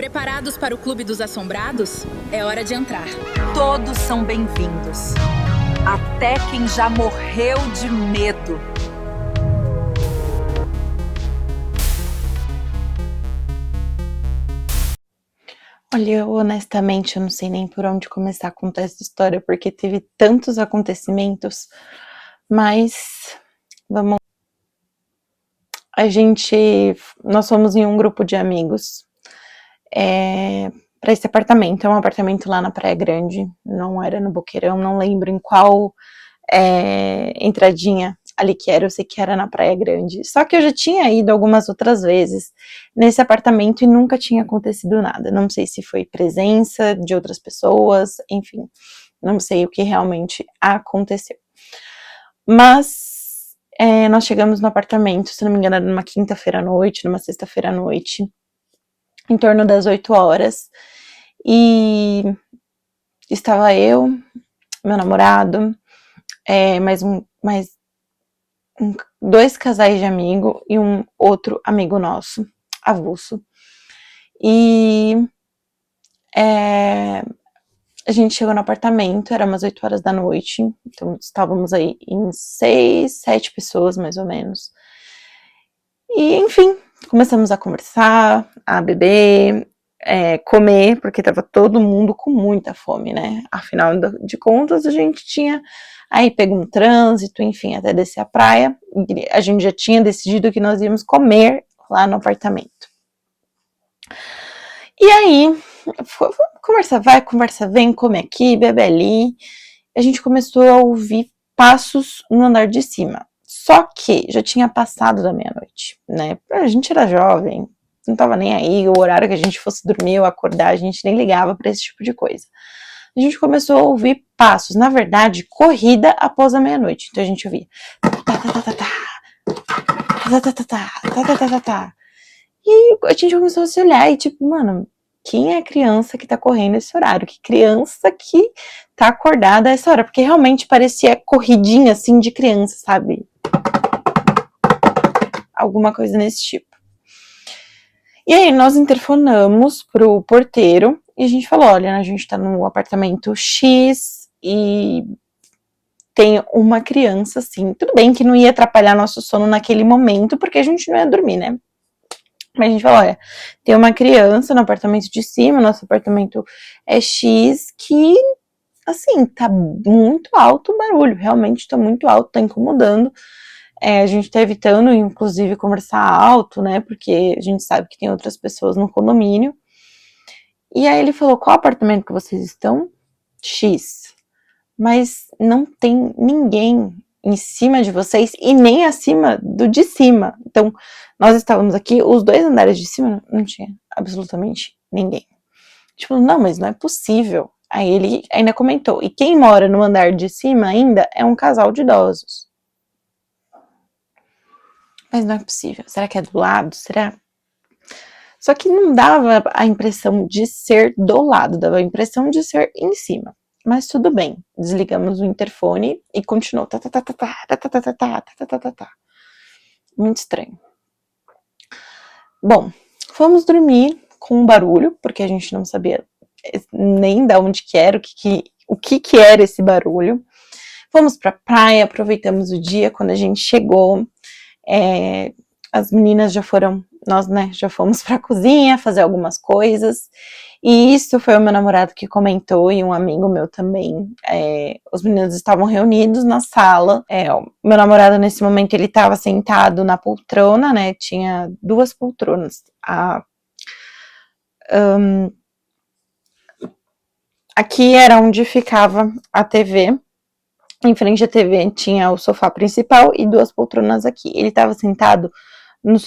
Preparados para o Clube dos Assombrados? É hora de entrar. Todos são bem-vindos. Até quem já morreu de medo. Olha, honestamente, eu não sei nem por onde começar a contar essa história, porque teve tantos acontecimentos, mas vamos. Nós fomos em um grupo de amigos para esse apartamento. É um apartamento lá na Praia Grande, não era no Boqueirão, não lembro em qual entradinha ali que era, eu sei que era na Praia Grande. Só que eu já tinha ido algumas outras vezes nesse apartamento e nunca tinha acontecido nada. Não sei se foi presença de outras pessoas, enfim, não sei o que realmente aconteceu. Mas nós chegamos no apartamento, se não me engano, era numa quinta-feira à noite, numa sexta-feira à noite, em torno das 8 horas, e estava eu, meu namorado, dois casais de amigo e um outro amigo nosso, avulso. E a gente chegou no apartamento, era umas 8 horas da noite, então estávamos aí em 6, 7 pessoas, mais ou menos. E, enfim, começamos a conversar, a beber, comer, porque estava todo mundo com muita fome, né? Afinal de contas, a gente tinha aí pego um trânsito, enfim, até descer a praia. A gente já tinha decidido que nós íamos comer lá no apartamento. E aí, conversa vai, conversa vem, come aqui, bebe ali. A gente começou a ouvir passos no andar de cima. Só que já tinha passado da meia-noite, né? A gente era jovem, não tava nem aí, o horário que a gente fosse dormir ou acordar, a gente nem ligava para esse tipo de coisa. A gente começou a ouvir passos, na verdade, corrida após a meia-noite. Então a gente ouvia e a gente começou a se olhar e tipo, mano, quem é a criança que tá correndo esse horário? Que criança que tá acordada a essa hora? Porque realmente parecia corridinha assim de criança, sabe? Alguma coisa nesse tipo. E aí nós interfonamos pro porteiro e a gente falou, olha, a gente tá no apartamento X e tem uma criança assim, tudo bem que não ia atrapalhar nosso sono naquele momento, porque a gente não ia dormir, né? Mas a gente falou, olha, tem uma criança no apartamento de cima, nosso apartamento é X, que, assim, tá muito alto o barulho, realmente tá muito alto, tá incomodando. A gente tá evitando, inclusive, conversar alto, né, porque a gente sabe que tem outras pessoas no condomínio. E aí ele falou, qual apartamento que vocês estão? X. Mas não tem ninguém em cima de vocês e nem acima do de cima. Então, nós estávamos aqui, os dois andares de cima não tinha absolutamente ninguém. Tipo, não, mas não é possível. Aí ele ainda comentou, e quem mora no andar de cima ainda é um casal de idosos. Mas não é possível. Será que é do lado? Será? Só que não dava a impressão de ser do lado, dava a impressão de ser em cima. Mas tudo bem, desligamos o interfone e continuou. Muito estranho. Bom, fomos dormir com um barulho, porque a gente não sabia nem de onde que era, o que era esse barulho. Fomos pra praia, aproveitamos o dia. Quando a gente chegou, as meninas já foram, nós, né, já fomos pra cozinha fazer algumas coisas. E isso foi o meu namorado que comentou e um amigo meu também. Os meninos estavam reunidos na sala. O meu namorado, nesse momento, ele estava sentado na poltrona, né? Tinha duas poltronas. Aqui era onde ficava a TV. Em frente à TV tinha o sofá principal e duas poltronas aqui. Ele estava sentado no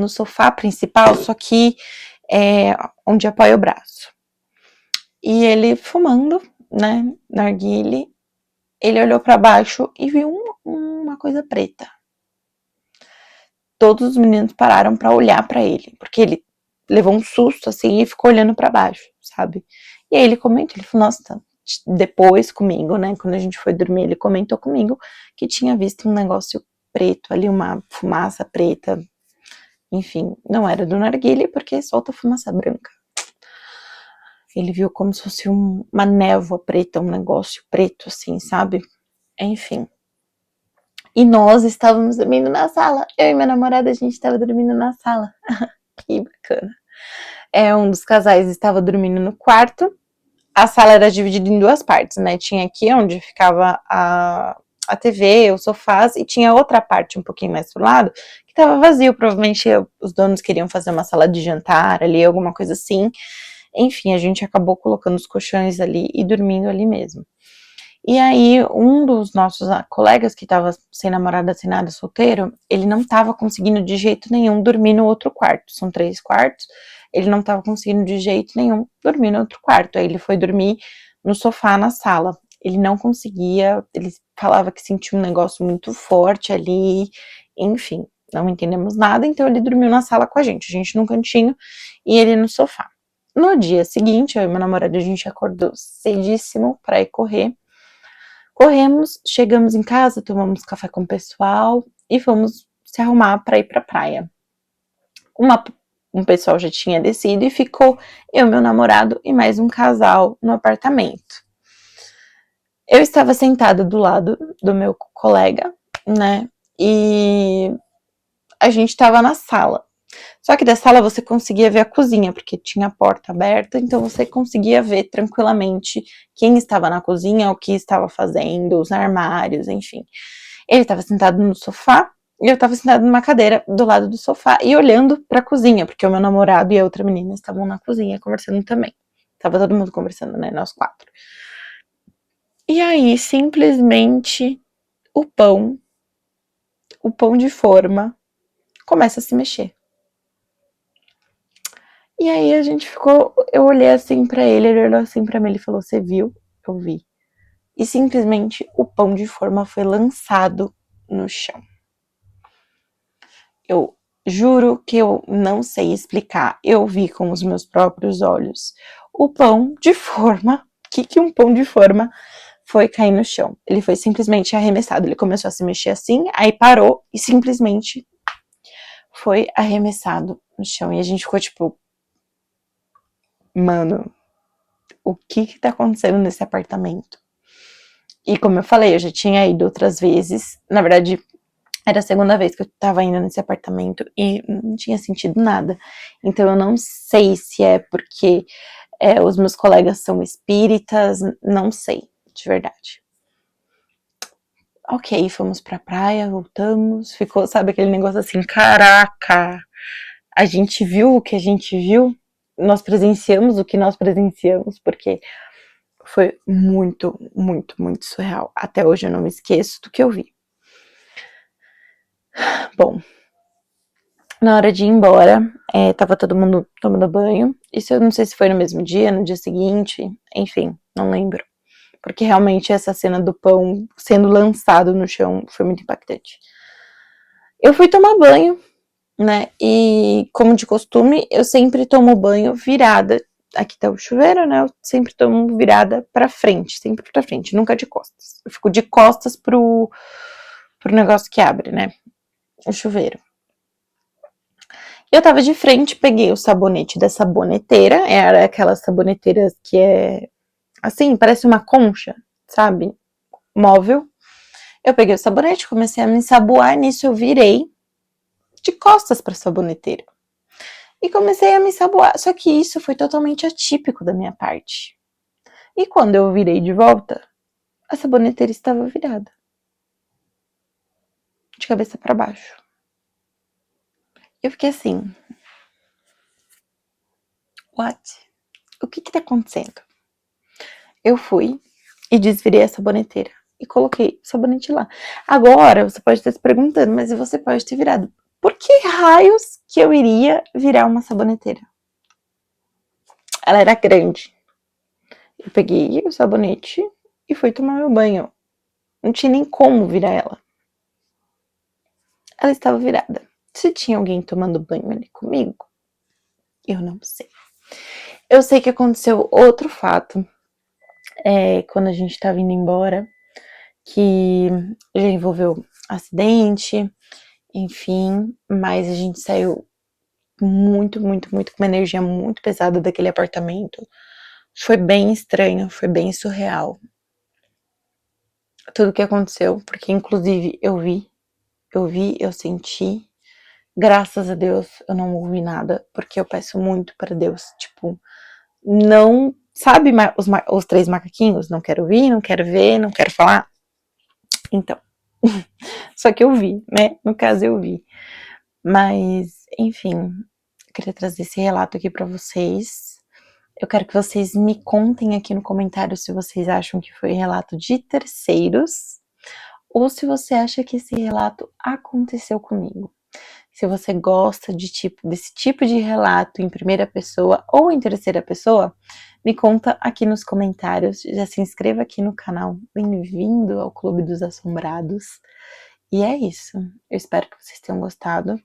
sofá principal, só que onde apoia o braço. E ele fumando, né, narguilé, ele olhou para baixo e viu uma coisa preta. Todos os meninos pararam para olhar para ele, porque ele levou um susto assim e ficou olhando para baixo, sabe? E aí ele comentou, ele falou, nossa, depois comigo, né, quando a gente foi dormir, ele comentou comigo que tinha visto um negócio preto ali, uma fumaça preta. enfim, não era do narguilé porque solta fumaça branca. Ele viu como se fosse uma névoa preta, um negócio preto assim, sabe? Enfim. E nós estávamos dormindo na sala. Eu e meu namorado, a gente estava dormindo na sala. Que bacana. Um dos casais estava dormindo no quarto. A sala era dividida em duas partes, né? Tinha aqui onde ficava a TV, os sofás, e tinha outra parte um pouquinho mais pro lado, que estava vazio. Provavelmente os donos queriam fazer uma sala de jantar ali, alguma coisa assim. Enfim, a gente acabou colocando os colchões ali e dormindo ali mesmo. E aí, um dos nossos colegas que estava sem namorada, sem nada, solteiro, ele não estava conseguindo de jeito nenhum dormir no outro quarto. São 3 quartos, ele não estava conseguindo de jeito nenhum dormir no outro quarto. Aí ele foi dormir no sofá na sala. Ele não conseguia, ele falava que sentia um negócio muito forte ali, enfim, não entendemos nada, então ele dormiu na sala com a gente num cantinho e ele no sofá. No dia seguinte, eu e meu namorado, a gente acordou cedíssimo para ir correr. Corremos, chegamos em casa, tomamos café com o pessoal e fomos se arrumar para ir para a praia. Um pessoal já tinha descido e ficou eu, meu namorado e mais um casal no apartamento. Eu estava sentada do lado do meu colega, né? E a gente estava na sala. Só que da sala você conseguia ver a cozinha, porque tinha a porta aberta, então você conseguia ver tranquilamente quem estava na cozinha, o que estava fazendo, os armários, enfim. Ele estava sentado no sofá e eu estava sentada numa cadeira do lado do sofá e olhando para a cozinha, porque o meu namorado e a outra menina estavam na cozinha conversando também. Tava todo mundo conversando, né? Nós 4. E aí, simplesmente, o pão de forma, começa a se mexer. E aí a gente ficou, eu olhei assim pra ele olhou assim pra mim, ele falou, você viu? Eu vi. E simplesmente o pão de forma foi lançado no chão. Eu juro que eu não sei explicar, eu vi com os meus próprios olhos. O pão de forma, que um pão de forma foi cair no chão. Ele foi simplesmente arremessado, ele começou a se mexer assim, aí parou e simplesmente foi arremessado no chão. E a gente ficou tipo, mano, o que tá acontecendo nesse apartamento? E como eu falei, eu já tinha ido outras vezes, na verdade, era a segunda vez que eu tava indo nesse apartamento e não tinha sentido nada. Então eu não sei se é porque os meus colegas são espíritas, não sei, de verdade. Ok, fomos pra praia, voltamos, ficou, sabe, aquele negócio assim, caraca, a gente viu o que a gente viu, nós presenciamos o que nós presenciamos, porque foi muito, muito, muito surreal. Até hoje eu não me esqueço do que eu vi. Bom, na hora de ir embora, tava todo mundo tomando banho. Isso eu não sei se foi no mesmo dia, no dia seguinte, enfim, não lembro. Porque realmente essa cena do pão sendo lançado no chão foi muito impactante. Eu fui tomar banho, né? E como de costume, eu sempre tomo banho virada. Aqui tá o chuveiro, né? Eu sempre tomo virada pra frente, sempre pra frente, nunca de costas. Eu fico de costas pro negócio que abre, né? O chuveiro. Eu tava de frente, peguei o sabonete da saboneteira, era aquelas saboneteiras que assim, parece uma concha, sabe? Móvel. Eu peguei o sabonete, comecei a me ensaboar, nisso eu virei de costas pra saboneteira. E comecei a me ensaboar, só que isso foi totalmente atípico da minha parte. E quando eu virei de volta, a saboneteira estava virada. De cabeça pra baixo. Eu fiquei assim, what? O que tá acontecendo? Eu fui e desvirei a saboneteira e coloquei o sabonete lá. Agora, você pode estar se perguntando, mas você pode ter virado. Por que raios que eu iria virar uma saboneteira? Ela era grande. Eu peguei o sabonete e fui tomar meu banho. Não tinha nem como virar ela. Ela estava virada. Se tinha alguém tomando banho ali comigo, eu não sei. Eu sei que aconteceu outro fato quando a gente estava indo embora, que já envolveu acidente, enfim, mas a gente saiu muito, muito, muito, com uma energia muito pesada daquele apartamento. Foi bem estranho, foi bem surreal. Tudo que aconteceu, porque inclusive eu vi, eu senti. Graças a Deus eu não ouvi nada, porque eu peço muito para Deus, tipo, não, sabe os 3 macaquinhos? Não quero ouvir, não quero ver, não quero falar. Então, só que eu vi, né? No caso eu vi. Mas, enfim, eu queria trazer esse relato aqui para vocês. Eu quero que vocês me contem aqui no comentário se vocês acham que foi relato de terceiros ou se você acha que esse relato aconteceu comigo. Se você gosta desse tipo de relato em primeira pessoa ou em terceira pessoa, me conta aqui nos comentários. Já se inscreva aqui no canal. Bem-vindo ao Clube dos Assombrados. E é isso. Eu espero que vocês tenham gostado.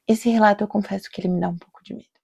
Esse relato eu confesso que ele me dá um pouco de medo.